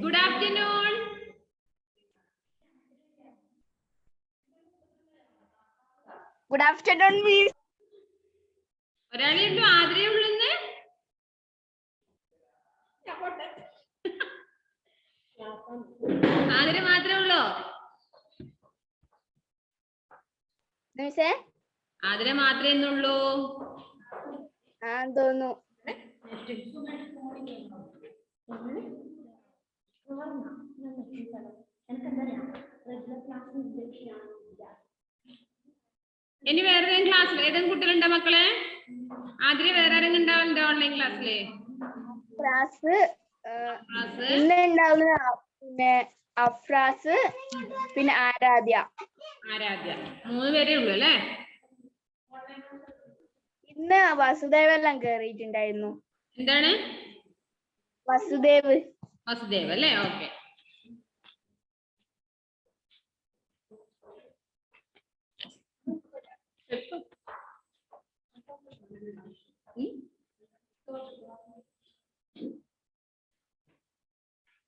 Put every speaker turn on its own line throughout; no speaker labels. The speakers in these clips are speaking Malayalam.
Good afternoon.
Good afternoon, Miss.
ഒരാളെ ഉണ്ടോ? ആതിരേ ഉള്ളൂന്ന്? ആതിര മാത്രമേ ഉള്ളോ? ആതിര മാത്രമേ ഇന്നുള്ളൂ.
തോന്നുന്നു.
ഇനി വേറെ ഏതെങ്കിലും ക്ലാസ്സിൽ ഏതെങ്കിലും കുട്ടികളുണ്ടോ മക്കളെ? ആതിര വേറെ ആരെങ്കിലും ഉണ്ടാവലുണ്ടോ ഓൺലൈൻ ക്ലാസ്സില്?
ക്ലാസ് ഇന്ന് ഉണ്ടാവുന്ന പിന്നെ അഫ്രാസ് പിന്നെ ആരാധ്യ.
3 പേരേ ഉള്ളൂ അല്ലേ?
ഇന്ന് വസുദേവെല്ലാം കേറിയിട്ടുണ്ടായിരുന്നു.
എന്താണ്?
വസുദേവ്
അല്ലേ? ഓക്കെ.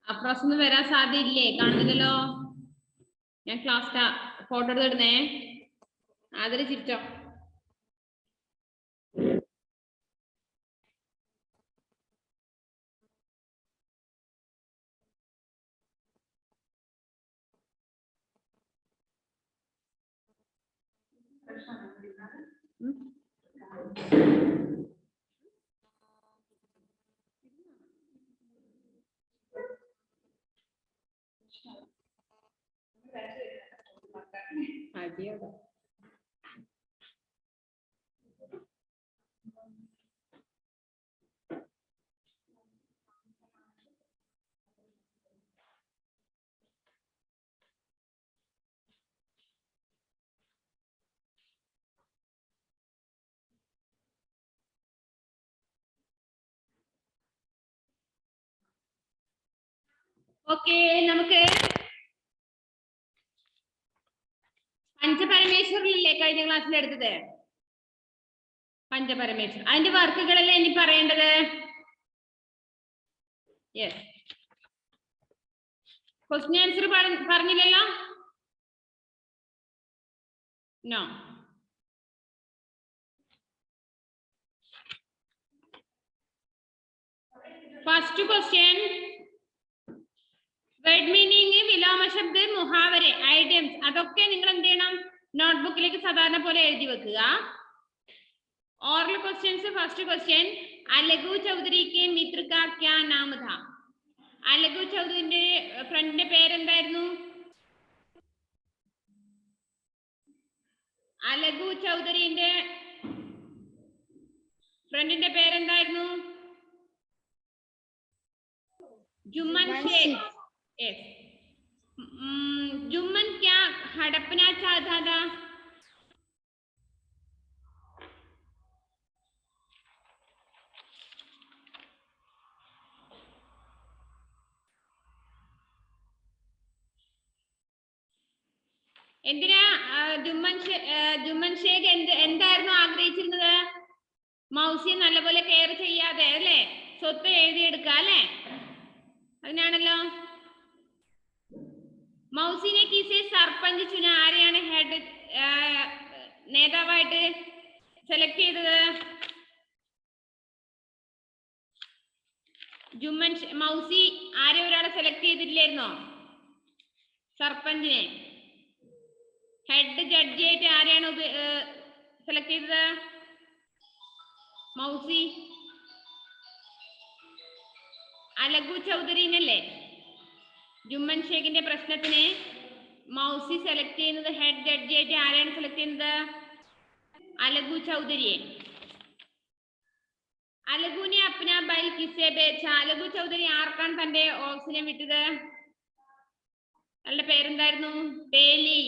അപ്രാസൊന്നും വരാൻ സാധ്യതയില്ലേ? കാണുന്നില്ലല്ലോ. ഞാൻ ക്ലാസ് ഫോട്ടോ എടുത്തിടുന്നേ. ആതിര ചിരിച്ചോ? ഓക്കെ, നമുക്ക് പഞ്ചപരമേശ്വരിലല്ലേ കഴിഞ്ഞ ക്ലാസ്സിൽ എടുത്തത്? പഞ്ചപരമേശ്വർ, അതിന്റെ വർക്കുകളല്ലേ ഇനി പറയേണ്ടത്? യെസ്. ക്വസ്റ്റ്യൻ ആൻസർ പറഞ്ഞില്ലല്ലോ? No. First question, word meaning, വിലോമ ശബ്ദ, മുഹാവരെ, ഐഡിയംസ്, അതൊക്കെ നിങ്ങൾ എന്ത് ചെയ്യണം? നോട്ട്ബുക്കിലേക്ക് സാധാരണ പോലെ എഴുതി വെക്കുക. Oral questions. First question, Alagu Chaudhari കെ മിത്ര കാ ക്യാ നാം ഥാ? അലഗു ചൗധരിന്റെ ഫ്രണ്ടിന്റെ പേരെന്തായിരുന്നു? അലഗു ചൗധരിന്റെ ഫ്രണ്ടിന്റെ പേരെന്തായിരുന്നു? जुम्मन शेख. yes. जुम्मन क्या हड़पना चाहता था? എന്തിനാ ജുമ്മൻ ഷേഖ് എന്തായിരുന്നു ആഗ്രഹിച്ചിരുന്നത്? മൗസിയെ നല്ലപോലെ കെയർ ചെയ്യാതെ അല്ലേ, സ്വത്ത് എഴുതിയെടുക്ക അല്ലേ? അതിനാണല്ലോ. മൗസിനെ കിസെ സർപഞ്ച് ചുന? ആരെയാണ് ഹെഡ് നേതാവായിട്ട് സെലക്ട് ചെയ്തത്? മൗസി ആരെ ഒരാളെ സെലക്ട് ചെയ്തിട്ടില്ലായിരുന്നോ? സർപഞ്ചിനെ. ഹെഡ് ജഡ്ജിയായിട്ട് ആരെയാണ് സെലക്ട് ചെയ്തത്? മൗസി. അലഗു ചൗധരിനല്ലേ? ജുമ്മൻ ഷേഖിന്റെ പ്രശ്നത്തിന് മൗസി സെലക്ട് ചെയ്യുന്നത് ഹെഡ് ജഡ്ജിയായിട്ട് ആരെയാണ് സെലക്ട് ചെയ്യുന്നത്? അലഗു ചൗധരിയെ. അലഗുനെ അപ്ന ബൈൽ കിസെ ബേച്ച? അലഗു ചൗധരി ആർക്കാണ് തന്റെ ഓക്സിനെ വിട്ടത്? അയാളുടെ പേരെന്തായിരുന്നു? തേലി.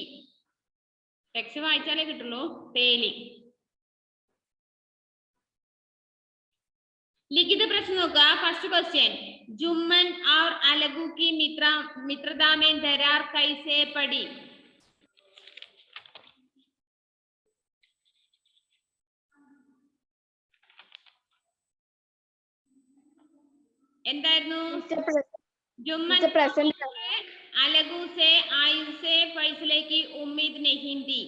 ടെക്സ്റ്റ് വായിച്ചാലേ കിട്ടുള്ളൂ. തേലി. लिखित प्रश्न होगा. फर्स्ट क्वेश्चन, जुम्मन और अलगू की मित्रता में दरार कैसे पड़ी? എന്തായിരുന്നു? जुम्मन
present
अलगू से आयु से फैसले की उम्मीद नहीं थी।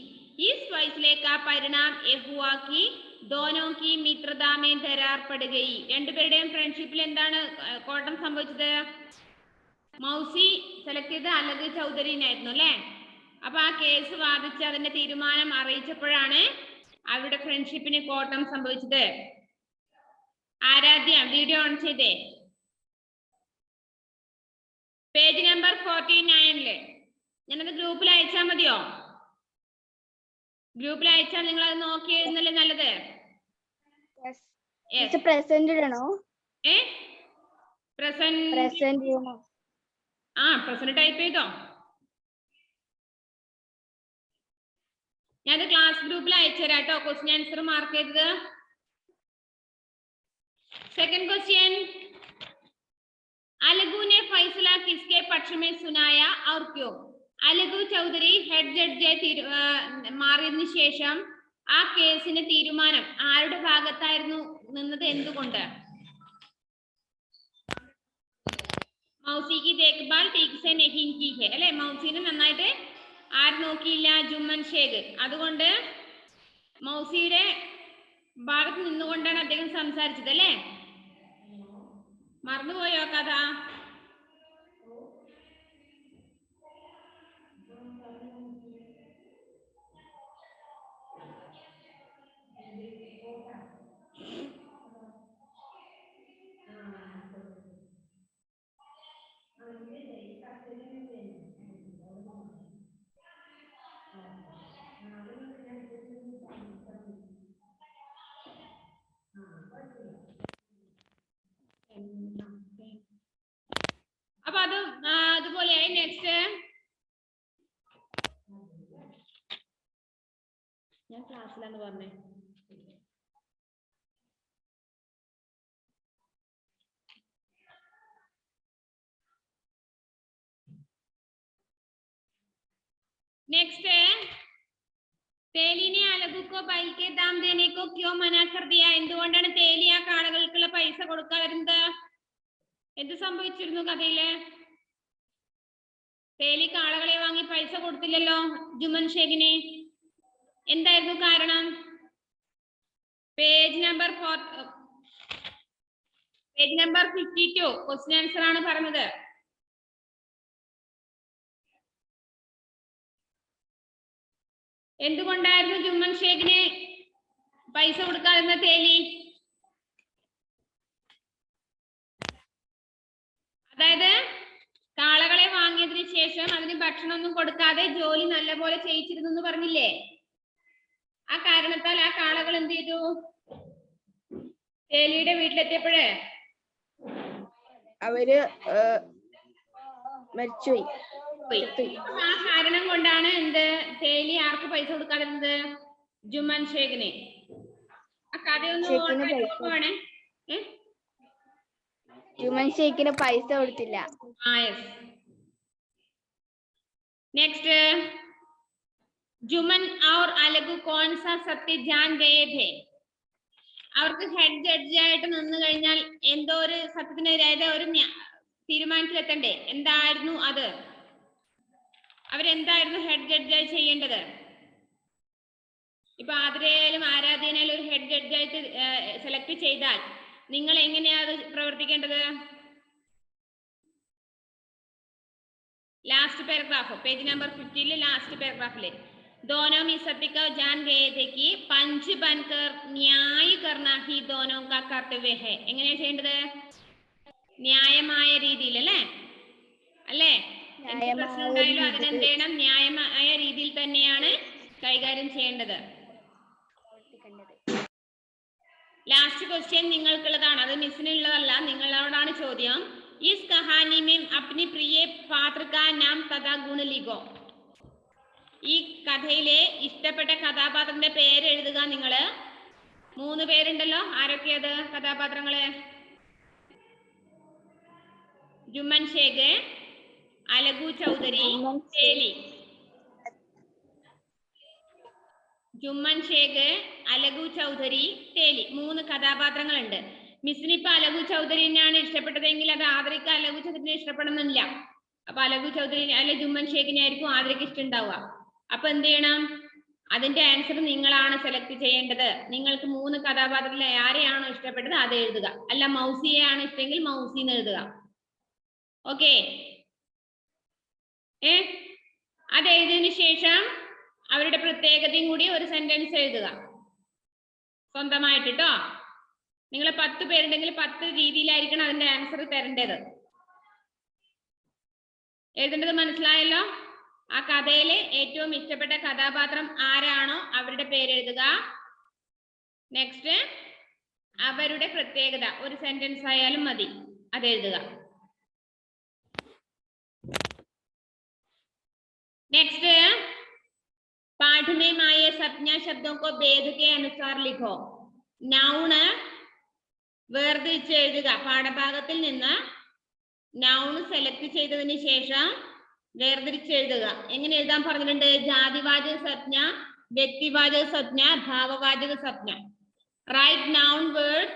इस फैसले का परिणाम ये हुआ कि दोनों की मित्रता में दरार पड़ गई. രണ്ടുപേരുടെയും ഫ്രണ്ട്ഷിപ്പിൽ എന്താണ് കോട്ടം സംഭവിച്ചത്? മൗസി സെലക്ട് ചെയ്ത അലഗ് ചൗധരിനായിരുന്നു അല്ലേ? അപ്പൊ ആ കേസ് വാദിച്ച് അതിന്റെ തീരുമാനം അറിയിച്ചപ്പോഴാണ് അവരുടെ ഫ്രണ്ട്ഷിപ്പിന് കോട്ടം സംഭവിച്ചത്. ആരാധ്യ വീഡിയോ ഓൺ ചെയ്തേ. പേജ് നമ്പർ 49 ഞാനത് ഗ്രൂപ്പിൽ അയച്ചാൽ മതിയോ? ഗ്രൂപ്പിൽ അയച്ചാൽ നിങ്ങൾ അത് നോക്കി എഴുതുന്നല്ലേ നല്ലത്?
present ഇടണോ?
പ്രസന്റ് പ്രസന്റ് ടൈപ്പ് ചെയ്തോ? ഞാൻ ക്ലാസ് ഗ്രൂപ്പിൽ അയച്ചുതരാം കേട്ടോ. ക്വസ്റ്റ്യൻ ആൻസർ മാർക്ക് ചെയ്തത്. സെക്കൻഡ് ക്വസ്റ്റ്യൻ, अलगू ने फैसला किसके पक्ष में सुनाया और क्यों? अलगू चौधरी ഹെഡ് ജഡ്ജായി മാറിയതിനു ശേഷം ആ കേസിന് തീരുമാനം ആരുടെ ഭാഗത്തായിരുന്നു നിന്നത്? എന്തുകൊണ്ട്? മൗസിക്ക് ദേഖ്ഭാൽ ടീക്ക് സെ നഹീ കി ഹെ അല്ലേ? മൗസിനെ നന്നായിട്ട് ആര് നോക്കിയില്ല? ജുമ്മൻ ഷേഖ്. അതുകൊണ്ട് മൗസിയുടെ ഭാഗത്ത് നിന്നുകൊണ്ടാണ് അദ്ദേഹം സംസാരിച്ചത് അല്ലേ? മറന്നുപോയോ കഥ? അപ്പൊ അത് അതുപോലെയായി. നെക്സ്റ്റ് ഞാൻ ക്ലാസ്സിലാന്ന് പറഞ്ഞേ. नेक्स्ट है, तेली ने अलगू को बैल के दाम देने को क्यों मना कर दिया? എന്തുകൊണ്ടാണ് തേലി ആ കാളകൾക്കുള്ള പൈസ കൊടുക്കാതിരുന്നത്? എന്ത് സംഭവിച്ചിരുന്നു കഥയില്? തേലി കാളകളെ വാങ്ങി പൈസ കൊടുത്തില്ലല്ലോ ജുമൻ ഷേഖിന്. എന്തായിരുന്നു കാരണം? പേജ് നമ്പർ 52 ക്വസ്റ്റ്യൻ ആൻസർ ആണ് പറഞ്ഞത്. എന്തുകൊണ്ടായിരുന്നു ജുമ്മൻ ഷേഖിന് പൈസ കൊടുക്കാതിരുന്ന തേലി? അതായത് കാളകളെ വാങ്ങിയതിനു ശേഷം അതിന് ഭക്ഷണമൊന്നും കൊടുക്കാതെ ജോലി നല്ലപോലെ ചെയ്യിച്ചിരുന്നു എന്ന് പറഞ്ഞില്ലേ? ആ കാരണത്താൽ ആ കാളകൾ എന്ത് ചെയ്തു? തേലിയുടെ വീട്ടിലെത്തിയപ്പോഴേ
അവര് മരിച്ചുപോയി.
ആ കാരണം കൊണ്ടാണ് എന്ത് തേലി ആർക്ക് പൈസ കൊടുക്കാതിരുന്നത്? ജുമ്മൻ ഷേഖിന്. ആ കഥയൊന്നും ഓർമ്മ.
ജുമ്മൻ ഷേഖിന് പൈസ കൊടുത്തില്ല.
नेक्स्ट, जुमन और अलगू कौन सा सत्य जान गए थे? അവർക്ക് ഹെഡ് ജഡ്ജായിട്ട് നിന്ന് കഴിഞ്ഞാൽ എന്തോ ഒരു സത്യത്തിനെതിരായത് ഒരു തീരുമാനത്തിലെത്തണ്ടേ? എന്തായിരുന്നു അത്? അവരെന്തായിരുന്നു ഹെഡ് ജഡ്ജായി ചെയ്യേണ്ടത്? ഇപ്പൊ ആതിരയായാലും ആരാധ്യനായാലും ഒരു ഹെഡ് ജഡ്ജായിട്ട് സെലക്ട് ചെയ്താൽ നിങ്ങൾ എങ്ങനെയാ അത് പ്രവർത്തിക്കേണ്ടത്? Last paragraph page number 50 last paragraph ले दोनों में सत्य को जान गए थे कि पंच बनकर न्याय करना ही दोनों का कर्तव्य है. എങ്ങനെ ചെയ്യേണ്ടത്? ന്യായമായ രീതിയിൽ അല്ലേ? അല്ലേ? പ്രശ്നം ഉണ്ടായാലും അതിനെന്ത് ചെയ്യണം? ന്യായമായ രീതിയിൽ തന്നെയാണ് കൈകാര്യം ചെയ്യേണ്ടത്. ലാസ്റ്റ് ക്വസ്റ്റ്യൻ നിങ്ങൾക്കുള്ളതാണ്, അത് മിസ്സിനുള്ളതല്ല, നിങ്ങളോടാണ് ചോദ്യം. इस कहानी में अपनी प्रिय पात्र का नाम तथा गुण लिखो. ഈ കഥയിലെ ഇഷ്ടപ്പെട്ട കഥാപാത്രത്തിന്റെ പേര് എഴുതുക. നിങ്ങള് 3 പേരുണ്ടല്ലോ, ആരൊക്കെയത് കഥാപാത്രങ്ങള്? ജുമ്മൻ ഷേഖ്, അലഗു ചൗധരി, തേലി. ജുമ്മൻ ഷേഖ്, അലഗു ചൗധരി, തേലി 3 കഥാപാത്രങ്ങളുണ്ട്. മിസ്സിന് ഇപ്പൊ അലഗു ചൗധരിനെയാണ് ഇഷ്ടപ്പെട്ടതെങ്കിൽ അത് ആദരയ്ക്ക് അലഗു ചൗധരിനെ ഇഷ്ടപ്പെടുന്നില്ല. അപ്പൊ അലഗു ചൗധരി അല്ലെ ജുമ്മൻ ഷേഖിനെ ആയിരിക്കും ആദരയ്ക്ക് ഇഷ്ടം ഉണ്ടാവുക. അപ്പൊ എന്ത് ചെയ്യണം? അതിന്റെ ആൻസർ നിങ്ങളാണ് സെലക്ട് ചെയ്യേണ്ടത്. നിങ്ങൾക്ക് 3 കഥാപാത്രത്തിലെ ആരെയാണോ ഇഷ്ടപ്പെട്ടത് അത് എഴുതുക. അല്ല മൗസിയെ ആണ് ഇഷ്ടമെങ്കിൽ മൗസിന്ന് എഴുതുക. ഓക്കെ, അത് എഴുതിയതിനു ശേഷം അവരുടെ പ്രത്യേകതയും കൂടി ഒരു സെന്റൻസ് എഴുതുക സ്വന്തമായിട്ട് ട്ടോ. നിങ്ങൾ 10 പേരുണ്ടെങ്കിൽ 10 രീതിയിലായിരിക്കണം അതിന്റെ ആൻസർ തരേണ്ടത്. എഴുതേണ്ടത് മനസ്സിലായല്ലോ? ആ കഥയിലെ ഏറ്റവും ഇഷ്ടപ്പെട്ട കഥാപാത്രം ആരാണോ അവരുടെ പേര് എഴുതുക. നെക്സ്റ്റ് അവരുടെ പ്രത്യേകത ഒരു സെന്റൻസ് ആയാലും മതി, അത് എഴുതുക. നെക്സ്റ്റ് पाठ में आए संज्ञा शब्दों को भेद के अनुसार लिखो. നൗണ് വേർതിരിച്ച് എഴുതുക. പാഠഭാഗത്തിൽ നിന്ന് നൗണ് സെലക്ട് ചെയ്തതിന് ശേഷം വേർതിരിച്ച് എഴുതുക. എങ്ങനെ എഴുതാൻ പറഞ്ഞിട്ടുണ്ട്? ജാതിവാചക സംജ്ഞ, വ്യക്തിവാചക സംജ്ഞ, ഭാവവാചക സംജ്ഞ. Write noun word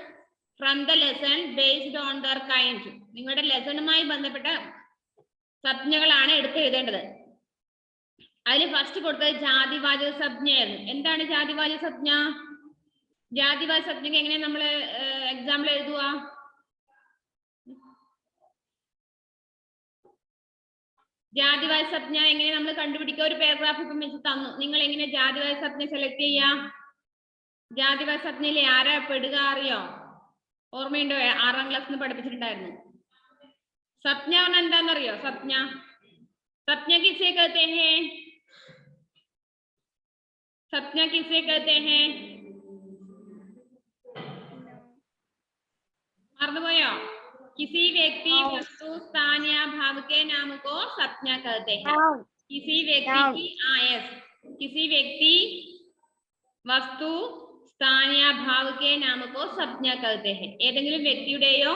from the lesson based on their kind. നിങ്ങളുടെ ലെസണുമായി ബന്ധപ്പെട്ട സംജ്ഞകളാണ് എടുത്ത് എഴുതേണ്ടത്. അതിൽ ഫസ്റ്റ് കൊടുത്തത് ജാതിവാചക സംജ്ഞയായിരുന്നു. എന്താണ് ജാതിവാചക സംജ്ഞ? ജാതിവാചക സംജ്ഞക്ക് എങ്ങനെ നമ്മൾ എക്സാമ്പിൾ എഴുതുക? ജാതിവാചക സംജ്ഞ എങ്ങനെ നമ്മൾ കണ്ടുപിടിക്കുക? ഒരു പാരഗ്രാഫ് ഇപ്പം വെച്ച് തന്നു, നിങ്ങൾ എങ്ങനെ ജാതിവാചക സംജ്ഞ സെലക്ട് ചെയ്യാം? ജാതിവാചക സംജ്ഞയിൽ ആരാ പെടുക അറിയോ? ഓർമ്മയുണ്ടോ? 6ാം ക്ലാസ്സിൽ പഠിപ്പിച്ചിട്ടുണ്ടായിരുന്നു. സംജ്ഞ പറഞ്ഞാൽ എന്താണെന്നറിയോ? സംജ്ഞ संज्ञा किसे कहते हैं? संज्ञा किसे कहते हैं? मर्दबोयो किसी व्यक्ति वस्तु स्थान या भाव के नाम को संज्ञा कहते हैं. किसी व्यक्ति की आयस किसी व्यक्ति वस्तु स्थान या भाव के नाम को संज्ञा कहते हैं. ഏതെങ്കിലും വ്യക്തിയുടെയോ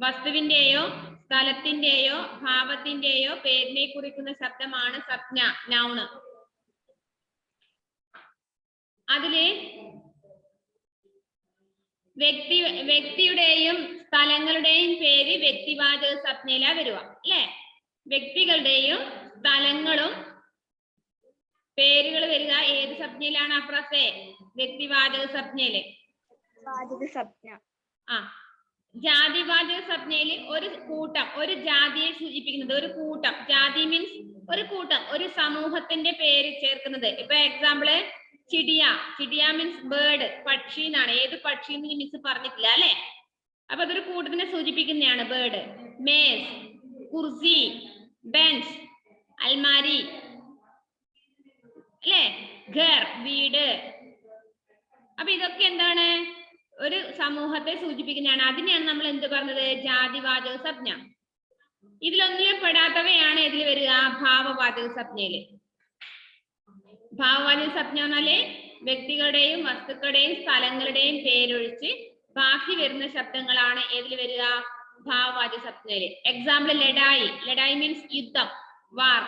വസ്തുവിന്റെയോ സ്ഥലത്തിന്റെയോ ഭാവത്തിന്റെയോ പേരിനെ കുറിക്കുന്ന ശബ്ദമാണ് സംജ്ഞ, നൗണ്. അതില് വ്യക്തിയുടെയും സ്ഥലങ്ങളുടെയും പേര് വ്യക്തിവാചക സംജ്ഞയിലാ വരുക അല്ലെ? വ്യക്തികളുടെയും സ്ഥലങ്ങളും പേരുകൾ വരിക ഏത് സംജ്ഞയിലാണ്? അപ്രസേ വ്യക്തിവാചക സംജ്ഞയില്. ജാതിവാചക സംജ്ഞയിൽ ഒരു കൂട്ടം, ഒരു ജാതിയെ സൂചിപ്പിക്കുന്നത് ഒരു കൂട്ടം. ജാതി മീൻസ് ഒരു കൂട്ടം, ഒരു സമൂഹത്തിന്റെ പേര് ചേർക്കുന്നത്. ഇപ്പൊ എക്സാമ്പിള് ചിടിയ. ചിടിയ മീൻസ് ബേർഡ്, പക്ഷി എന്നാണ്. ഏത് പക്ഷി എന്ന് മിസ് പറഞ്ഞിട്ടില്ല അല്ലെ? അപ്പൊ അതൊരു കൂട്ടത്തിനെ സൂചിപ്പിക്കുന്നതാണ് ബേർഡ്. മേസ്, കുർസി, ബെഞ്ച്, അൽമാരി അല്ലെ? ഘർ വീട്. അപ്പൊ ഇതൊക്കെ എന്താണ്? ഒരു സമൂഹത്തെ സൂചിപ്പിക്കുന്നതാണ്. അതിനെയാണ് നമ്മൾ എന്ത് പറഞ്ഞത്? ജാതിവാചക സംജ്ഞ. ഇതിലൊന്നിലും പെടാത്തവയാണ് ഇതിൽ വരിക ഭാവവാചക സംജ്ഞയില്. ഭാവവാചക സംജ്ഞ പറഞ്ഞാല് വ്യക്തികളുടെയും വസ്തുക്കളുടെയും സ്ഥലങ്ങളുടെയും പേരൊഴിച്ച് ബാക്കി വരുന്ന ശബ്ദങ്ങളാണ് ഏതിൽ വരിക? ഭാവവാചക സംജ്ഞയില്. എക്സാമ്പിൾ ലഡായി. ലഡായി മീൻസ് യുദ്ധം, വാർ.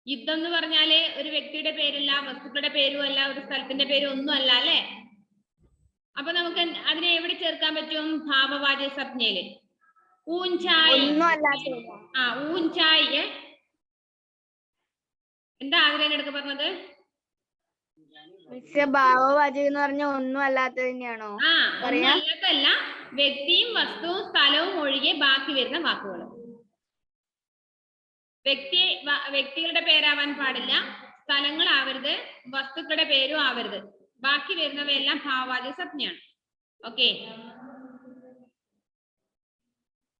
യുദ്ധം എന്ന് പറഞ്ഞാല് ഒരു വ്യക്തിയുടെ പേരല്ല, വസ്തുക്കളുടെ പേരും അല്ല, ഒരു സ്ഥലത്തിന്റെ പേരും ഒന്നും അല്ല അല്ലെ? അപ്പൊ നമുക്ക് അതിനെ എവിടെ ചേർക്കാൻ പറ്റും? ഭാവവാചക സംജ്ഞയില്. ഊഞ്ചായി. ഊഞ്ചായി. എന്താ അതിനെ എടുക്ക പറഞ്ഞത്?
ഭാവവാചകം എന്ന് പറഞ്ഞ ഒന്നും അല്ലാത്തത് തന്നെയാണോ?
ഒന്നും അല്ലാത്തല്ല, വ്യക്തിയും വസ്തുവും സ്ഥലവും ഒഴികെ ബാക്കി വരുന്ന വാക്കുകൾ. വ്യക്തികളുടെ പേരാവാൻ പാടില്ല, സ്ഥലങ്ങൾ ആവരുത്, വസ്തുക്കളുടെ പേരും ആവരുത്. ബാക്കി വരുന്നവയെല്ലാം ഭാവവാചക സംജ്ഞയാണ്. ഓക്കെ,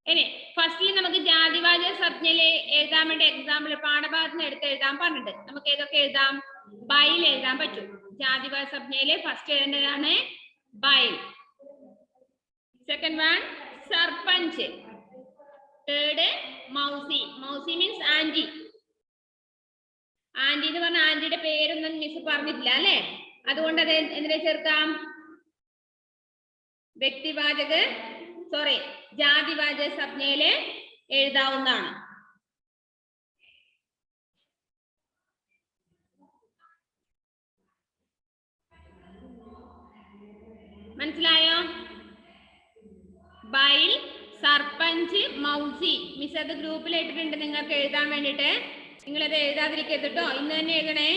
ഇനി ഫസ്റ്റിൽ നമുക്ക് ജാതിവാചക സംജ്ഞയില് എഴുതാൻ വേണ്ടി എക്സാമ്പിൾ പാഠഭാഗത്തിന് എടുത്ത് എഴുതാൻ പറഞ്ഞിട്ട് നമുക്ക് ഏതൊക്കെ എഴുതാം? ബൈൽ എഴുതാൻ പറ്റും. ജാതിവാചക സംജ്ഞയില് ഫസ്റ്റ് എഴുതേണ്ടതാണ് ബൈൽ. Second one sarpanch. തേർഡ് മൗസി. മൗസി മീൻസ് ആന്റി. ആന്റി എന്ന് പറഞ്ഞ ആന്റിയുടെ പേരൊന്നും മിസ് പറഞ്ഞിട്ടില്ല അല്ലെ? അതുകൊണ്ട് അത് എന്തിനെ ചേർക്കാം? ജാതിവാചക സംജ്ഞയില് എഴുതാവുന്നതാണ്. മനസ്സിലായോ? ബൈൽ, സർപഞ്ച്, മൗസി. മിസ് അത് ഗ്രൂപ്പിൽ ഇട്ടിട്ടുണ്ട് നിങ്ങൾക്ക് എഴുതാൻ വേണ്ടിട്ട്. നിങ്ങൾ അത് എഴുതാതിരിക്കരുത് കേട്ടോ, ഇന്ന് തന്നെ എഴുതണേ.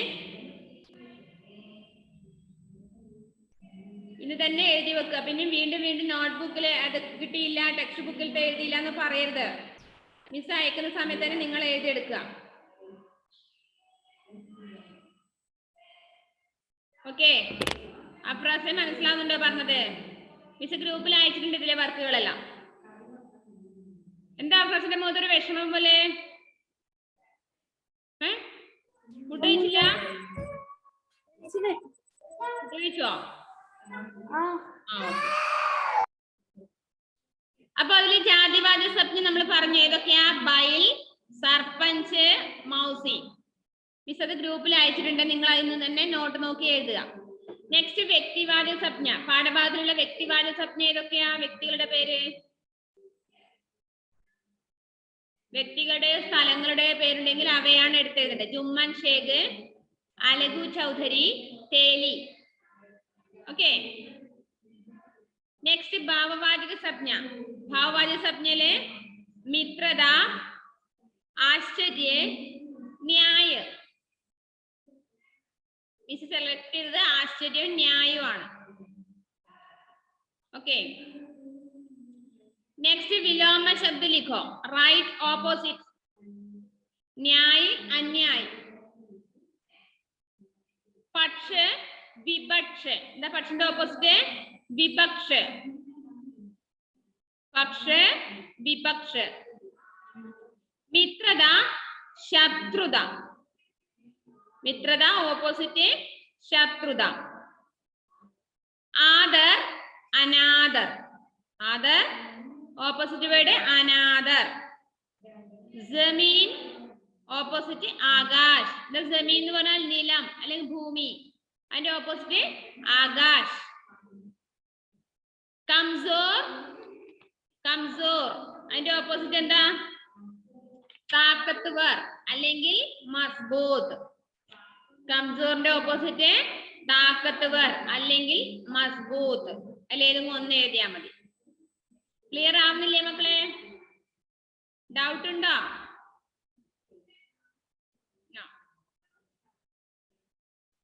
ഇന്ന് തന്നെ എഴുതി വെക്കുക. പിന്നെ വീണ്ടും വീണ്ടും നോട്ട്ബുക്കിൽ അത് കിട്ടിയില്ല, ടെക്സ്റ്റ് ബുക്കിൽ എഴുതിയില്ല എന്ന് പറയരുത്. മിസ് അയക്കുന്ന സമയത്ത് തന്നെ നിങ്ങൾ എഴുതിയെടുക്കുക. ഓക്കെ, അപ്രാവശ്യം മനസ്സിലാവുന്നുണ്ടോ പറഞ്ഞത്? മിസ് ഗ്രൂപ്പിൽ അയച്ചിട്ടുണ്ട് ഇതിലെ വർക്കുകളെല്ലാം. എന്താ അപ്രാസിന്റെ മുഖത്തൊരു വിഷമം പോലെ? ഫുഡ് കഴിച്ചില്ല? കഴിച്ചോ? അപ്പൊ അതില് ജാതിവാദി സ്വപ്നം നമ്മൾ പറഞ്ഞു ഏതൊക്കെയാ? ബൈൽ, സർപഞ്ച്, മൗസി. മിസ് അത് ഗ്രൂപ്പിൽ അയച്ചിട്ടുണ്ട്, നിങ്ങൾ അതിൽ നിന്ന് തന്നെ നോട്ട് നോക്കി എഴുതുക. നെക്സ്റ്റ് വ്യക്തിവാദ സ്വപ്ന. പാഠഭാഗത്തിലുള്ള വ്യക്തിവാദ സ്വപ്ന ഏതൊക്കെയാ? വ്യക്തികളുടെ പേര്, വ്യക്തികളുടെ സ്ഥലങ്ങളുടെ പേരുണ്ടെങ്കിൽ അവയാണ് എടുത്തെഴുതേണ്ടത്. ജുമ്മൻ ഷേഖ്, അലഗു ചൗധരി, തേലി. ഓക്കെ, നെക്സ്റ്റ് ഭാവവാചക സ്വപ്ന. ഭാവവാചക സ്വപ്നയില് മിത്രത, ആശ്ചര്യ, ന്യായ. മിസ് സെലക്ട് ചെയ്തത് ആശ്ചര്യവും ന്യായവുമാണ്. ഓക്കെ, നെക്സ്റ്റ് വിലോമ ശബ്ദ ലിഖോ. Right opposite. ന്യായ്, അന്യായ്. പക്ഷ, വിപക്ഷ. എന്താ പക്ഷന്റെ ഓപ്പോസിറ്റ്? വിപക്ഷ. പക്ഷ, വിപക്ഷ. മിത്രത, ശത്രുത. മിത്രത ഓപ്പോസിറ്റ് ശത്രുത. ആദർ, അനാദർ. ആദർ ഓപ്പോസിറ്റ് വേർഡ് അനാദർ. ജമീൻ ഓപ്പോസിറ്റ് ആകാശ്. ജമീൻ എന്ന് പറഞ്ഞാൽ നിലം അല്ലെങ്കിൽ ഭൂമി, അതിന്റെ ഓപ്പോസിറ്റ് ആകാശ്. കംസോർ, കംസോർ അതിന്റെ ഓപ്പോസിറ്റ് എന്താ? താക്കത്വർ അല്ലെങ്കിൽ മസ്ബൂത്ത്. കംസോറിന്റെ ഓപ്പോസിറ്റ് താക്കത്വർ അല്ലെങ്കിൽ മസ്ബൂത്ത്. അല്ലേതും ഒന്ന് എഴുതിയാൽ മതി. ക്ലിയർ ആവുന്നില്ലേ മക്കളെ? डाउट उंडा?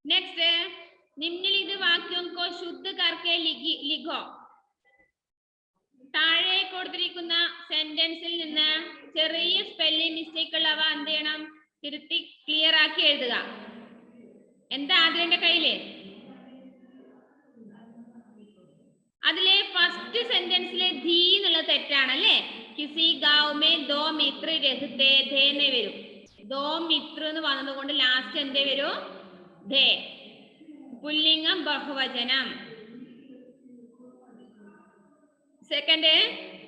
नेक्स्ट निम्नलिखित वाक्यों को शुद्ध करके लिखो. താഴെ കൊടുത്തിരിക്കുന്ന സെന്റൻസിൽ നിന്ന് ചെറിയ സ്പെല്ലിംഗ് മിസ്റ്റേക്ക് ഉള്ളവ എന്ത് ചെയ്യണം? തിരുത്തി ക്ലിയർ ആക്കി എഴുതുക. എന്താ ആദ്യം എന്റെ കയ്യില്? അതിലെ ഫസ്റ്റ് സെന്റൻസിലെ ധീ എന്നുള്ള തെറ്റാണ് അല്ലേ? കിസി ഗാവ് മേ ദോ മിത്ര രഹത്തെ ധേ എന്ന് വരും. ദോ മിത്ര എന്ന് വന്നതുകൊണ്ട് ലാസ്റ്റ് എന്തേ വരും? ധേ. പുല്ലിംഗം ബഹുവചനം. സെക്കൻഡ്,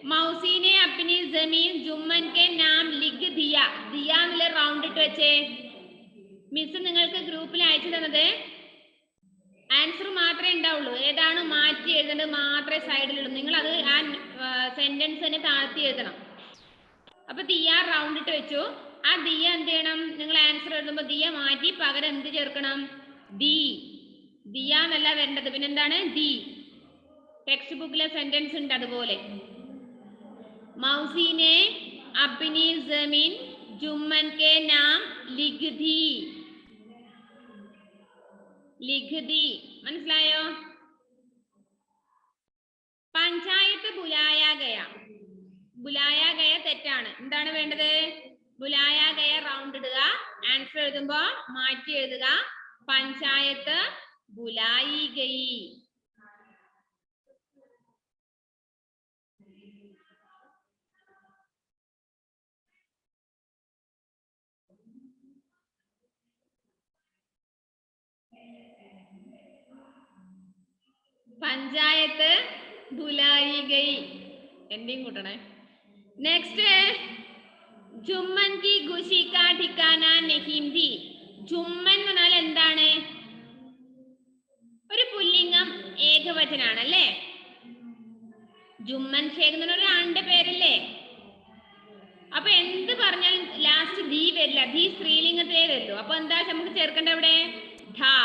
मौसी ने अपनी जमीन जुम्मन के नाम लिख दिया. दिया എന്നുള്ള റൗണ്ട് ഇട്ട് വെച്ചേ. മിസ് നിങ്ങൾക്ക് ഗ്രൂപ്പിൽ അയച്ചു തന്നത് ആൻസർ മാത്രമേ ഉണ്ടാവുള്ളൂ. ഏതാണ് മാറ്റി എഴുതേണ്ടത് മാത്രമേ സൈഡിലുള്ളൂ. നിങ്ങൾ അത് ആ സെന്റൻസ് തന്നെ താഴ്ത്തി എഴുതണം. അപ്പൊ ദിയ റൗണ്ട് ഇട്ട് വെച്ചു. ആ ദിയ എന്ത് ചെയ്യണം? നിങ്ങൾ ആൻസർ എഴുതുമ്പോൾ ദിയ മാറ്റി പകരം എന്ത് ചേർക്കണം? ദി. ദിയ എന്നല്ല വരേണ്ടത്, പിന്നെന്താണ്? ദി. ടെക്സ്റ്റ് ബുക്കിലെ സെന്റൻസ് ഉണ്ട് അതുപോലെ. मौसी ने अपनी जमीन जुम्मन के नाम लिख दी. लिख दी മനസ്സിലായോ? പഞ്ചായത്ത് ബുലായ ഗയ. ബുലായ ഗയ തെറ്റാണ്. എന്താണ് വേണ്ടത്? ബുലായ ഗയ റൗണ്ട് ഇടുക. ആൻസർ എഴുതുമ്പോ മാറ്റി എഴുതുക. പഞ്ചായത്ത് ബുലായി ഗയി. പഞ്ചായത്ത് ബുലായി ഗയി. എന്റെയും കൂട്ടണേ. നെക്സ്റ്റ്, ജുമ്മൻ കി ഖുശി കാ ठिकाना नहीं थी. ജുമ്മൻ എന്ന് പറഞ്ഞാൽ എന്താണ്? ഒരു പുല്ലിംഗം ഏകവചനാണ് അല്ലേ? ജുമ്മൻ ഷേഖ് എന്ന് പറഞ്ഞ ഒരാളുടെ പേരല്ലേ? അപ്പൊ എന്ത് പറഞ്ഞാലും ലാസ്റ്റ് ധീ വരില്ല. ധീ സ്ത്രീലിംഗത്തിലേ വരുള്ളൂ. അപ്പൊ എന്താ നമുക്ക് ചേർക്കേണ്ട അവിടെ? ധാ.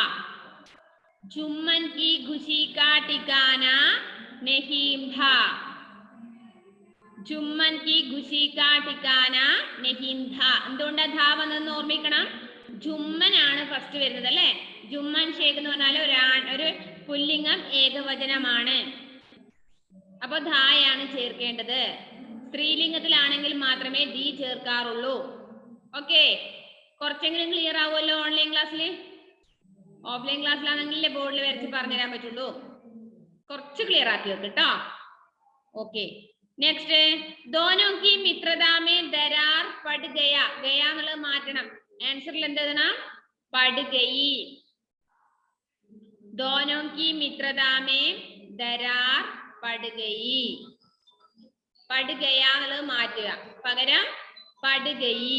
जुम्मन की खुशी का ठिकाना नहीं था. ചുമ്മൻ കി ഖുശി കാ ഠിക്കാന നഹീം ഥാ. എന്തുകൊണ്ടാ ധാ വന്നെന്ന് ഓർമ്മിക്കണം. ജുമ്മനാണ് ഫസ്റ്റ് വരുന്നത് അല്ലെ. ജുമ്മൻ ഷേഖ് എന്ന് പറഞ്ഞാൽ ഒരു പുല്ലിംഗം ഏകവചനമാണ്. അപ്പൊ ധായാണ് ചേർക്കേണ്ടത്. സ്ത്രീലിംഗത്തിലാണെങ്കിൽ മാത്രമേ ദി ചേർക്കാറുള്ളൂ. ഓക്കെ, കുറച്ചെങ്കിലും ക്ലിയർ ആവുമല്ലോ. ഓൺലൈൻ ക്ലാസ്സിൽ, ഓഫ്ലൈൻ ക്ലാസ്സിലാണെങ്കിലേ ബോർഡിൽ വരച്ച് പറഞ്ഞുതരാൻ പറ്റുള്ളൂ. കുറച്ച് ക്ലിയർ ആക്കി വെക്ക് കേട്ടോ. ഓക്കെ, നെക്സ്റ്റ് ദോനോ കി മിത്രതാമേ ദരാർ പട് ഗയ. ഗയ എന്നുള്ളത് മാറ്റണം. ആൻസറിൽ എന്ത് എഴുതണം? പട് ഗയി. ദോനോ കി മിത്രതാമേ ദരാർ പട് ഗയി. പട് ഗയ എന്നുള്ളത് മാറ്റുക, പകരം പട് ഗയി.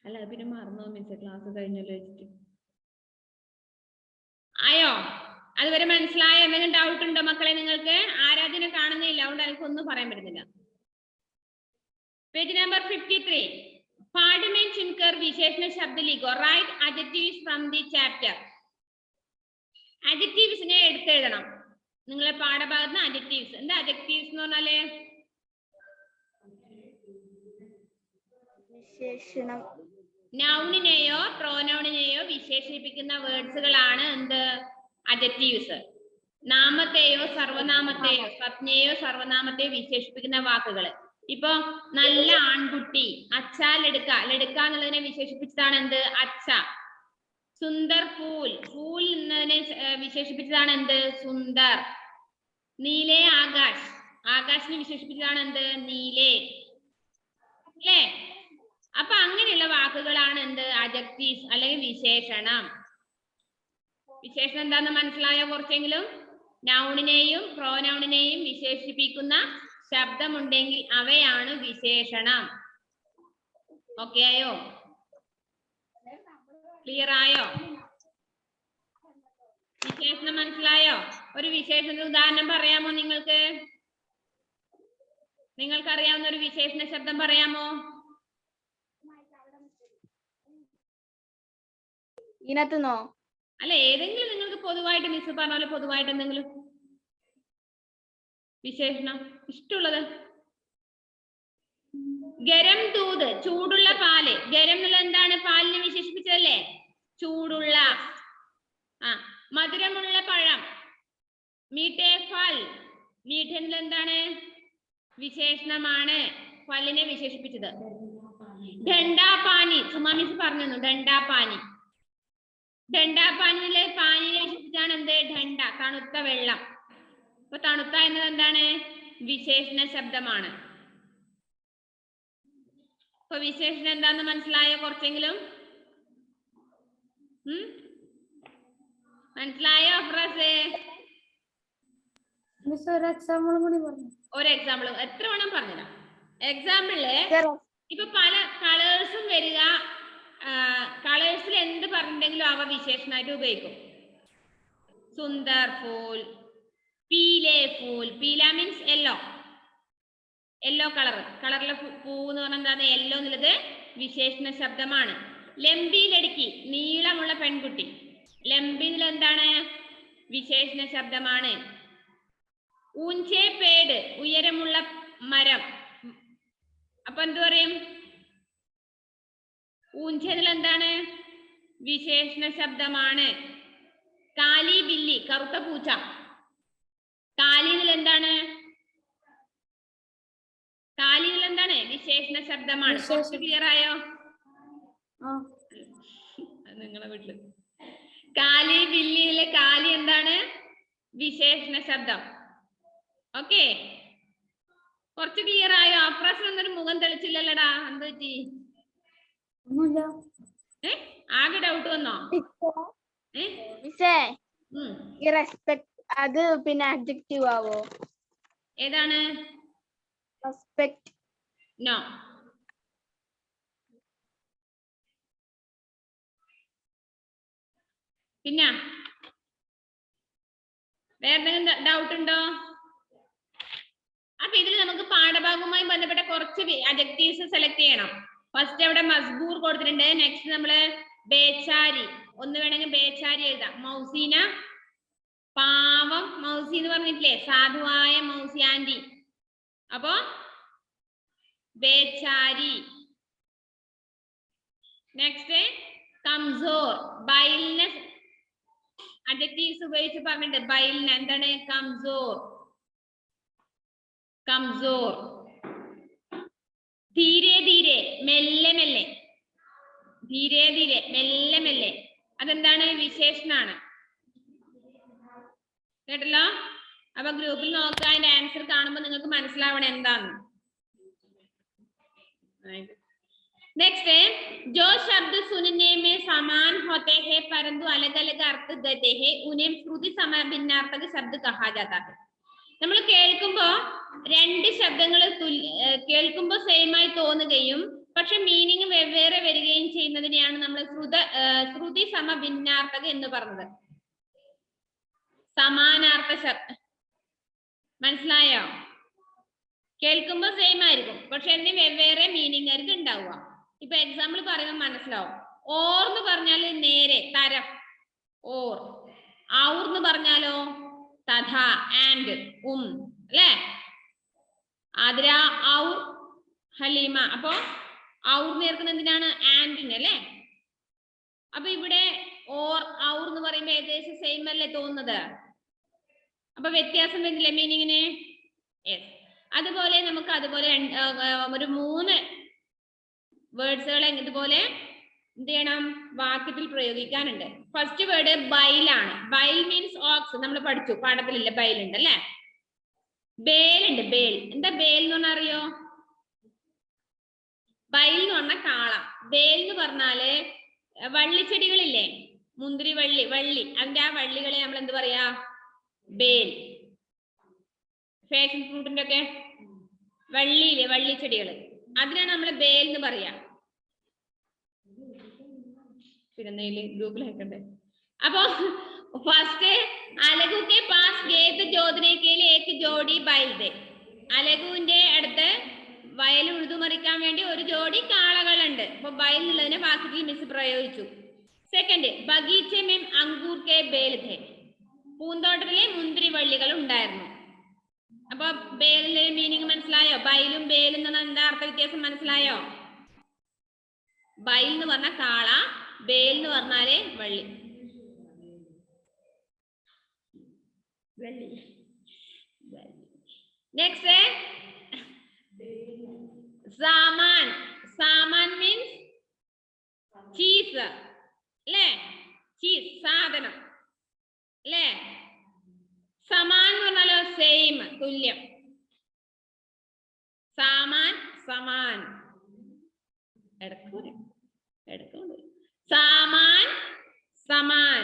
അല്ല പിന്നെ മറന്നോ മിസ്, ക്ലാസ് കഴിഞ്ഞല്ലോ വെച്ചിട്ട്. ആയോ? അതുവരെ മനസ്സിലായോ? എന്തെങ്കിലും ഡൗട്ട് ഉണ്ടോ മക്കളെ നിങ്ങൾക്ക്? ആരാധന കാണുന്നില്ല, അതുകൊണ്ട് എനിക്കൊന്നും പറയാൻ പറ്റുന്നില്ല. Page number 53. पाठ में चुनकर विशेषण शब्द लिखो. Right adjectives from the chapter. adjectives നെ എടുത്തെഴുതണം നിങ്ങളെ പാഠഭാഗത്ത്. adjectives എന്താ? adjectives എന്ന് പറഞ്ഞാല്
വിശേഷണം.
നൗണിനെയോ പ്രോനൗണിനെയോ വിശേഷിപ്പിക്കുന്ന വേർഡ്സുകളാണ് എന്ത്? adjectives. നാമത്തെയോ സർവനാമത്തെയോ, സംജ്ഞയെയോ സർവനാമത്തെയോ വിശേഷിപ്പിക്കുന്ന വാക്കുകൾ. ഇപ്പൊ നല്ല ആൺകുട്ടി, അച്ഛ ലടുക്ക. ലടുക്ക എന്നുള്ളതിനെ വിശേഷിപ്പിച്ചതാണ് എന്ത്? അച്ഛ. സുന്ദർ ഫൂൽ, ഫൂൽ എന്നതിനെ വിശേഷിപ്പിച്ചതാണ് എന്ത്? സുന്ദർ. നീലേ ആകാശ്, ആകാശിനെ വിശേഷിപ്പിച്ചതാണ് എന്ത്? നീലേ. അല്ലേ? അപ്പൊ അങ്ങനെയുള്ള വാക്കുകളാണ് എന്ത്? adjectives അല്ലെങ്കിൽ വിശേഷണം. വിശേഷണം എന്താന്ന് മനസ്സിലായോ? കുറച്ചെങ്കിലും നൗണിനെയും പ്രോനൗണിനെയും വിശേഷിപ്പിക്കുന്ന ശബ്ദമുണ്ടെങ്കിൽ അവയാണ് വിശേഷണം. ഓക്കെ ആയോ? ക്ലിയർ ആയോ? വിശേഷണം മനസ്സിലായോ? ഒരു വിശേഷണ ഉദാഹരണം പറയാമോ നിങ്ങൾക്ക്? നിങ്ങൾക്കറിയാവുന്ന ഒരു വിശേഷണ ശബ്ദം പറയാമോ?
ഇതിനകത്തുനിന്നോ?
അല്ല, ഏതെങ്കിലും നിങ്ങൾക്ക് പൊതുവായിട്ട് മിസ് പറഞ്ഞ പോലെ പൊതുവായിട്ട് എന്തെങ്കിലും വിശേഷണം ഇഷ്ടമുള്ളത്. ഗരം ദൂത്, ചൂടുള്ള പാല്. ഗരം എന്നുള്ളത് എന്താണ്? പാലിനെ വിശേഷിപ്പിച്ചതല്ലേ? ചൂടുള്ള. മധുരമുള്ള പഴം, മീഠേ ഫൽ. മീഠ എന്നുള്ളത് എന്താണ്? വിശേഷണമാണ്, ഫലിനെ വിശേഷിപ്പിച്ചത്. ഠണ്ടാ പാനി, സുമാ മിസ് പറഞ്ഞു. ഠണ്ടാ പാനി. ഠണ്ടാ പാനിയിലെ പാനിനെ വിശേഷിപ്പിച്ചാണ് എന്ത്? ഠണ്ട, തണുത്ത വെള്ളം. അപ്പൊ തണുത്ത എന്നത് എന്താണ്? വിശേഷണ ശബ്ദമാണ്. അപ്പൊ വിശേഷണം എന്താന്ന് മനസ്സിലായോ? കുറച്ചെങ്കിലും മനസ്സിലായോ? അഫ്രാസ്, ഒരു എക്സാമ്പിൾ എത്ര വേണം പറഞ്ഞുതരാം. എക്സാമ്പിള് ഇപ്പൊ പല കളേഴ്സും വരിക. കളേഴ്സിൽ എന്ത് പറഞ്ഞിട്ടുണ്ടെങ്കിലും അവ വിശേഷണമായിട്ട് ഉപയോഗിക്കും. സുന്ദർ ഫൂൽ, പീലേ ഫൂൽ. പീല മീൻസ് യെല്ലോ, യെല്ലോ കളർ. കളറിലെ പൂ എന്ന് പറഞ്ഞാൽ എന്താണ്? യെല്ലോ എന്നുള്ളത് വിശേഷണ ശബ്ദമാണ്. ലംബി ലടുക്കി, നീളമുള്ള പെൺകുട്ടി. ലംബി എന്നുള്ളത് എന്താണ്? വിശേഷണ ശബ്ദമാണ്. ഊഞ്ചേ പേട്, ഉയരമുള്ള മരം. അപ്പൊ എന്ത് പറയും? ഊഞ്ചേ എന്നുള്ളത് എന്താണ്? വിശേഷണ ശബ്ദമാണ്. കാലി ബില്ലി, കറുത്ത പൂച്ച. കാലി എന്നുള്ളത് എന്താണ്? കാലി എന്നുള്ളത് എന്താണ്? വിശേഷണ ശബ്ദമാണ്. കുറച്ച് ക്ലിയർ ആയോ? നിങ്ങളെ വീട്ടില് കാലി ബില്ലിയിലെ കാലി എന്താണ്? വിശേഷണ ശബ്ദം. ഓക്കെ, കുറച്ച് ക്ലിയർ ആയോ? അപ്രാസം എന്നൊരു മുഖം തെളിച്ചില്ലല്ലടാ, എന്ത് പറ്റി? ആകെ ഡൗട്ട് വന്നോ?
അത് പിന്നെ അഡ്ജക്റ്റീവ് ആവോ?
ഏതാണ്?
റെസ്പെക്ട്.
നോ. പിന്നെ വേറെ എന്തെങ്കിലും ഡൗട്ട് ഉണ്ടോ? അപ്പൊ ഇതിൽ നമുക്ക് പാഠഭാഗവുമായി ബന്ധപ്പെട്ട കുറച്ച് അഡ്ജക്റ്റീവ്സ് സെലക്ട് ചെയ്യണം. ഫസ്റ്റ് അവിടെ മസ്ബൂർ കൊടുത്തിട്ടുണ്ട്. നെക്സ്റ്റ് നമ്മള് ബേച്ചാരി, ഒന്ന് വേണമെങ്കിൽ ബേച്ചാരി എഴുതാം. മൗസീന പാവം, മൗസി എന്ന് പറഞ്ഞിട്ടില്ലേ, സാധുവായ മൗസി ആന്റി. അപ്പോ ബേച്ചാരി. നെക്സ്റ്റ് കംസോർ, ബൈലിനെ അഡ്ജക്റ്റീവ്സ് ഉപയോഗിച്ച് പറഞ്ഞിട്ട്. ബൈലിന് എന്താണ്? കംസോർ, കംസോർ. ധീരെ ധീരെ, മെല്ലെ മെല്ലെ. ധീരെ ധീരെ, മെല്ലെ മെല്ലെ, അതെന്താണ്? വിശേഷണാണ്. കേട്ടല്ലോ? അപ്പൊ ഗ്രൂപ്പിൽ നോക്കുക, അതിന്റെ ആൻസർ കാണുമ്പോൾ നിങ്ങൾക്ക് മനസ്സിലാവണം എന്താന്ന്. नेक्स्ट है, जो शब्द सुनने में समान होते हैं परंतु अलग अलग अर्थ देते हैं उन्हें श्रुति समभिन्नार्थक शब्द कहा जाता है. നമ്മൾ കേൾക്കുമ്പോൾ രണ്ട് ശബ്ദങ്ങൾ കേൾക്കുമ്പോൾ സെയിം ആയി തോന്നുകയും പക്ഷെ മീനിങ് വെവ്വേറെ വരികയും ചെയ്യുന്നതിനെയാണ് നമ്മൾ ശ്രുതി സമഭിന്നാർത്ഥക എന്ന് പറഞ്ഞത്. സമാനാർത്ഥ ശബ്ദം മനസ്സിലായോ? കേൾക്കുമ്പോൾ സെയിം ആയിരിക്കും പക്ഷെ അതിന് വെവ്വേറെ മീനിങ് ആയിരിക്കും ഉണ്ടാവുക. ഇപ്പൊ എക്സാമ്പിൾ പറയുമ്പോൾ മനസ്സിലാവും. ഓർ എന്ന് പറഞ്ഞാൽ നേരെ, തരം, ഓർ. ഔർ എന്ന് പറഞ്ഞാലോ തഥാ, ആൻഡ്, അല്ലേ? ആതിര, ഔർ, ഹലീമ. അപ്പൊ ഔർ നേർക്കുന്ന എന്തിനാണ്? ആൻഡിന്, അല്ലേ? അപ്പൊ ഇവിടെ ഓർ ഔർ എന്ന് പറയുമ്പോ ഏകദേശം സെയിം അല്ലേ തോന്നുന്നത്? അപ്പൊ വ്യത്യാസം വരുന്നില്ലേ മീനിങ്ങിന്? യെസ്. അതുപോലെ നമുക്ക് അതുപോലെ ഒരു 3 വേർഡ്സുകൾ ഇതുപോലെ എന്ത് ചെയ്യണം? വാക്യത്തിൽ പ്രയോഗിക്കാനുണ്ട്. ഫസ്റ്റ് വേർഡ് ബൈലാണ്. ബൈൽ മീൻസ് ഓക്സ്. നമ്മൾ പഠിച്ചു, പാഠത്തിലില്ല, ബൈലുണ്ട് അല്ലെ? ബേലുണ്ട്, ബേൽ. എന്താ ബേൽ എന്ന് പറഞ്ഞാൽ അറിയോ? ബൈൽ എന്ന് പറഞ്ഞാൽ കാളം. ബേൽ എന്ന് പറഞ്ഞാല് വള്ളിച്ചെടികളില്ലേ, മുന്തിരി വള്ളി, അതിന്റെ ആ വള്ളികളെ നമ്മൾ എന്ത് പറയാ? ബേൽ. ഫാഷൻ ഫ്രൂട്ടിന്റെ ഒക്കെ വള്ളിയില്ലേ, വള്ളിച്ചെടികൾ, അതിനാണ് നമ്മൾ ബേൽ എന്ന് പറയാ. പിന്നെ ഗ്രൂപ്പിൽ അയക്കണ്ടേ? അപ്പൊ ഫസ്റ്റ് അലഗു के पास खेत जोतने के लिए एक जोड़ी बैल थे. അലഗുവിന്റെ അടുത്ത് വയൽ ഉഴുതുമറിക്കാൻ വേണ്ടി ഒരു ജോഡി കാളകളുണ്ട്. അപ്പൊ ബൈൽ എന്നുള്ളതിനെ വാക്യത്തിൽ മിസ് പ്രയോഗിച്ചു. സെക്കൻഡ്, ബഗീച്ചെ മേം അങ്കൂർ കെ ബേൽ थे. പൂന്തോട്ടത്തിലെ മുന്തിരി വള്ളികൾ ഉണ്ടായിരുന്നു. അപ്പൊ ബേലിന്റെ മീനിങ് മനസ്സിലായോ? ബൈലും ബേലും എന്ന എന്താ അർത്ഥ വ്യത്യാസം മനസ്സിലായോ? ബൈൽ എന്ന് പറഞ്ഞ കാള, ബേൽ എന്ന് പറഞ്ഞാല് വള്ളി. നെക്സ്റ്റ് സാമാൻ. സാമാൻ മീൻസ് ചീസ്, അല്ലേ? ചീസ്, സാധനം, അല്ലേ? സമാൻ എന്ന് പറഞ്ഞാലോ സെയിം, തുല്യം. സാമാൻ, സമാൻ. സാമാൻ, സമാൻ.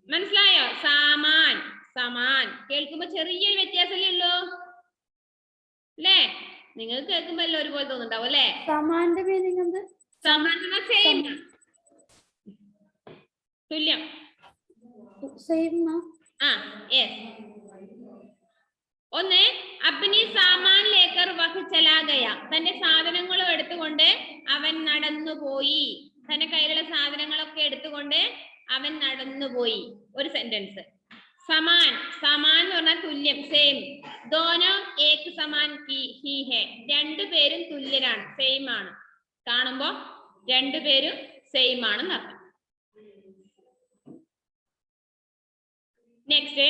മനസ്സിലായോ? സാമാൻ, സമാൻ. കേൾക്കുമ്പോ ചെറിയൊരു വ്യത്യാസമല്ലേ ഉള്ളൂ, അല്ലേ? നിങ്ങൾക്ക് കേൾക്കുമ്പോ എല്ലാം ഒരുപോലെ തോന്നുന്നുണ്ടാവും, അല്ലേ?
സമാന്റെ മീനിങ് എന്ത്?
സമാൻ സെയിം, തുല്യം.
സെയിം.
യെസ്. ഒന്ന്, അപ്നി സാമാൻ ലേക്കർ വഹ് ചലാ ഗയ. തന്റെ സാധനങ്ങളും എടുത്തുകൊണ്ട് അവൻ നടന്നുപോയി. തന്റെ കയ്യിലുള്ള സാധനങ്ങളൊക്കെ എടുത്തുകൊണ്ട് അവൻ നടന്നുപോയി. ഒരു സെന്റൻസ്. സമാൻ, സമാൻ എന്ന് പറഞ്ഞാൽ തുല്യം, സെയിം. ദോനോ ഏക് സമാൻ ഹി ഹെ. രണ്ടുപേരും തുല്യരാണ്, സെയിം ആണ്. കാണുമ്പോ രണ്ടുപേരും സെയിം ആണെന്ന് അർത്ഥം. നെക്സ്റ്റ്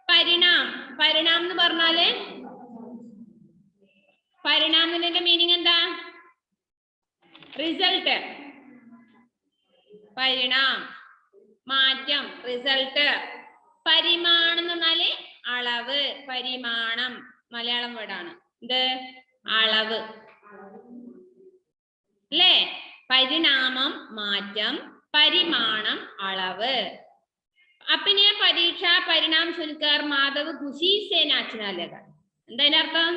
പരിണാം. പരിണാം എന്ന് പറഞ്ഞാല്, പരിണാമത്തിന്റെ മീനിങ് എന്താ? റിസൾട്ട്. പരിണാം, മാറ്റം, റിസൾട്ട്. പരിമാണം എന്ന് പറഞ്ഞാല് അളവ്, പരിമാണം മലയാളം വേർഡാണ്. ഇത് അളവ്, അല്ലേ? പരിണാമം മാറ്റം, പരിമാണം അളവ്. अपने परीक्षा परिणाम सुनकर माधव खुशी से नाचने लगा. എന്താ അർത്ഥം?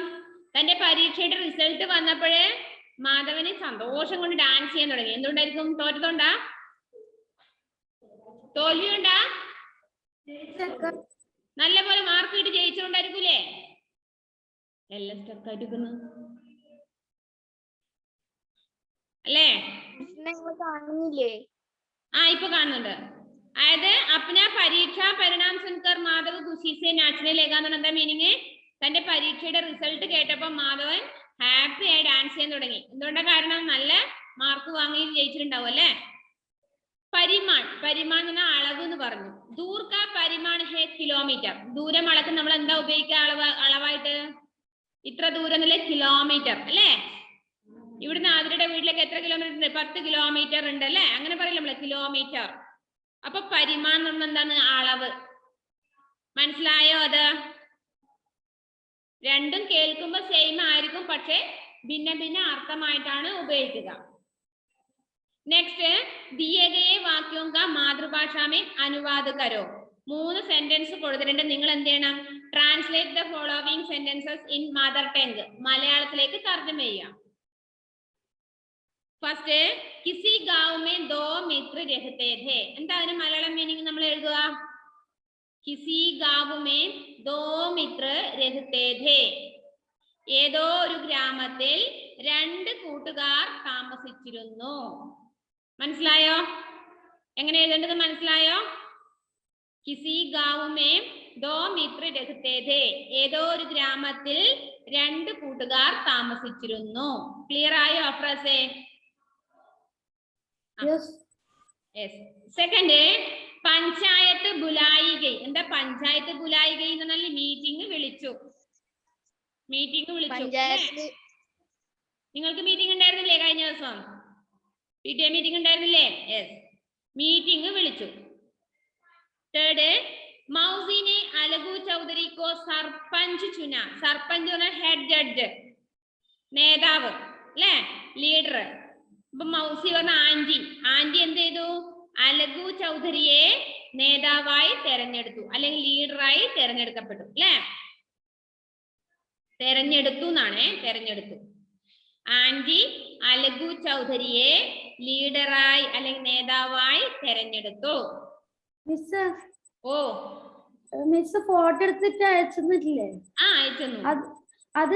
തന്റെ പരീക്ഷയുടെ റിസൾട്ട് വന്നപ്പോഴേ മാധവന് സന്തോഷം കൊണ്ട് ഡാൻസ് ചെയ്യാൻ തുടങ്ങി. എന്തുകൊണ്ടായിരിക്കും? തോറ്റതുകൊണ്ടാ? തോൽവിയുണ്ടാ? നല്ല പോലെ മാർക്ക് കിട്ടി ജയിച്ചുകൊണ്ടായിരിക്കൂലേ? എല്ലാം സ്റ്റക്കായിരിക്കുന്നു. അല്ലേ?
കാണുന്നില്ലേ?
ഇപ്പൊ കാണുന്നുണ്ട്. അതായത് അപ്ന പരീക്ഷാ പരിണാം സുൻകർ മാധവ് ഖുഷി സെ നാച്ചനെ ലഗാ എന്നാണ് എന്താ മീനിങ്? തന്റെ പരീക്ഷയുടെ റിസൾട്ട് കേട്ടപ്പോൾ മാധവൻ ഹാപ്പി ആയി ഡാൻസ് ചെയ്യാൻ തുടങ്ങി. എന്തുകൊണ്ടാ കാരണം? നല്ല മാർക്ക് വാങ്ങി ജയിച്ചിട്ടുണ്ടാവും അല്ലെ? പരിമാൺ, പരിമാൺ എന്ന അളവ് എന്ന് പറഞ്ഞു. ദൂർ കാ പരിമാൺ ഹേ കിലോമീറ്റർ. ദൂരം അളക്ക് നമ്മൾ എന്താ ഉപയോഗിക്കുക അളവായിട്ട്? ഇത്ര ദൂരം എന്നല്ലേ കിലോമീറ്റർ അല്ലേ? ഇവിടുന്ന് ആതിരയുടെ വീട്ടിലേക്ക് എത്ര കിലോമീറ്റർ ഉണ്ട്? 10 കിലോമീറ്റർ ഉണ്ട് അല്ലെ? അങ്ങനെ പറയില്ല നമ്മള്, കിലോമീറ്റർ. അപ്പൊ പരിമാൺ എന്ന് പറഞ്ഞാൽ എന്താണ്? അളവ്. മനസ്സിലായോ? അത് രണ്ടും കേൾക്കുമ്പോ സെയിം ആയിരിക്കും, പക്ഷെ ഭിന്ന ഭിന്ന അർത്ഥമായിട്ടാണ് ഉപയോഗിക്കുക. നെക്സ്റ്റ്, ദിയേ ഗയേ വാക്യോं का മാതൃഭാഷ में അനുവാദ് കരോ. 3 സെന്റൻസ് കൊടുത്തിട്ടുണ്ട്. നിങ്ങൾ എന്ത് ചെയ്യണം? Translate the following sentences in mother tongue. മലയാളത്തിലേക്ക് തർജ്ജമ ചെയ്യാം. ഫസ്റ്റ്, കിസി ഗാവ് മേ ദോ മിത്ര രഹത്തെ थे. എന്താ അതിന് മലയാളം മീനിങ് നമ്മൾ എഴുതുക? കിസി ഗാവ് മേ ദോ മിത്ര രഹത്തെ थे. ഏതോ ഒരു ഗ്രാമത്തിൽ 2 കൂട്ടുകാർ താമസിച്ചിരുന്നു. മനസ്സിലായോ? എങ്ങനെ എഴുതേണ്ടത് മനസ്സിലായോ? കിസി ഗാവ് മേ ദോ മിത്ര രഹത്തെ थे. ഏതോ ഒരു ഗ്രാമത്തിൽ 2 കൂട്ടുകാർ താമസിച്ചിരുന്നു. ക്ലിയർ ആയോ അഫ്രസേ?
Yes.
യെസ്. സെക്കൻഡ്, പഞ്ചായത്ത് ബുലായി ഗയി. എന്താ പഞ്ചായത്ത് ബുലായി ഗയി എന്ന് പറഞ്ഞാൽ മീറ്റിംഗ് വിളിച്ചു. മീറ്റിംഗ് വിളിച്ചു.
പഞ്ചായത്ത്
നിങ്ങൾക്ക് മീറ്റിംഗ് ഉണ്ടായിരുന്നില്ലേ കഴിഞ്ഞ ദിവസം? PTA മീറ്റിംഗ് ഉണ്ടായിരുന്നില്ലേ? യെസ്, മീറ്റിംഗ് വിളിച്ചു. തേർഡ്, മൗസിനെ അലഗു ചൗധരി കോ സർപഞ്ച് ചുന. സർപഞ്ച് പറഞ്ഞാൽ ഹെഡ് ജഡ്ജ്, നേതാവ് അല്ലേ? ലീഡർ. അപ്പൊ മൗസി പറഞ്ഞ ആന്റി. ആന്റി എന്ത് ചെയ്തു? അലഗു ചൗധരിയെ നേതാവായി തെരഞ്ഞെടുത്തു, അല്ലെങ്കിൽ ലീഡറായി തെരഞ്ഞെടുക്കപ്പെട്ടു അല്ലേ? തെരഞ്ഞെടുത്തു എന്നാണ്, തെരഞ്ഞെടുത്തു. ആന്റി അലഗു ചൗധരിയെ ലീഡറായി അല്ലെങ്കിൽ നേതാവായി തെരഞ്ഞെടുത്തു.
മിസ്,
ഓ,
മിസ് ഫോട്ടോ എടുത്തിട്ട് അയച്ചിട്ടില്ലേ?
അയച്ചു.
അത്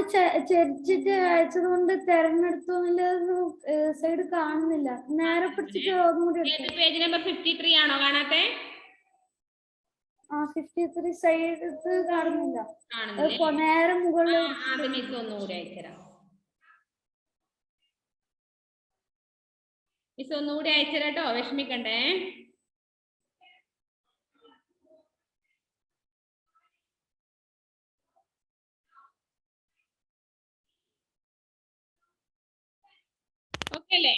ചെരിച്ചിട്ട് അയച്ചത് കൊണ്ട് തെരഞ്ഞെടുത്തു സൈഡ് കാണുന്നില്ല. നേരെ പിടിച്ചിട്ട്
പേജ് നമ്പർ 53 ആണോ കാണാത്തെ?
53 സൈഡ് കാണുന്നില്ല. നേരെ മുകളിൽ
മിസ് ഒന്നുകൂടി അയച്ചുതരാം. മിസ് ഒന്നുകൂടി അയച്ചുതരാട്ടോ, വിഷമിക്കണ്ടേ. ഓക്കെ അല്ലേ?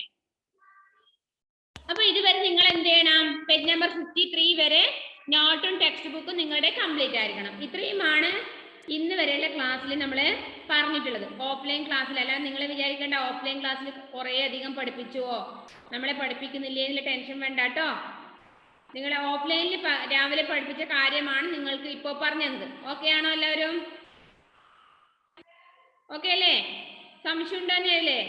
അപ്പൊ ഇതുവരെ നിങ്ങൾ എന്ത് ചെയ്യണം? പേജ് നമ്പർ 53 വരെ നോട്ടും ടെക്സ്റ്റ് ബുക്കും നിങ്ങളുടെ കംപ്ലീറ്റ് ആയിരിക്കണം. ഇത്രയുമാണ് ഇന്ന് വരെയുള്ള ക്ലാസ്സിൽ നമ്മൾ പറഞ്ഞിട്ടുള്ളത്. ഓഫ്ലൈൻ ക്ലാസ്സിലല്ല. നിങ്ങൾ വിചാരിക്കേണ്ട ഓഫ്ലൈൻ ക്ലാസ്സിൽ കുറേ അധികം പഠിപ്പിച്ചുവോ, നമ്മളെ പഠിപ്പിക്കുന്നില്ലേ എന്നുള്ള ടെൻഷൻ വേണ്ട കേട്ടോ. നിങ്ങളെ ഓഫ്ലൈനിൽ രാവിലെ പഠിപ്പിച്ച കാര്യമാണ് നിങ്ങൾക്ക് ഇപ്പോൾ പറഞ്ഞത്. ഓക്കെ ആണോ എല്ലാവരും? ഓക്കെ അല്ലേ? സംശയം ഉണ്ടോന്നല്ലേ?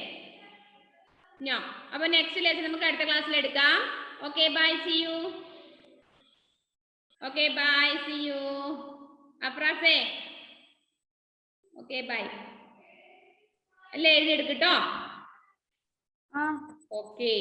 നോ. അപ്പൊ നെക്സ്റ്റ് ലെസൺ നമുക്ക് അടുത്ത ക്ലാസ്സിൽ എടുക്കാം. Okay, bye, see you. Okay, bye, see you. അഫ്രാസേ, ഓക്കെ, ബൈ. എല്ലാം എഴുതി എടുക്കട്ടോ. ഓക്കെ.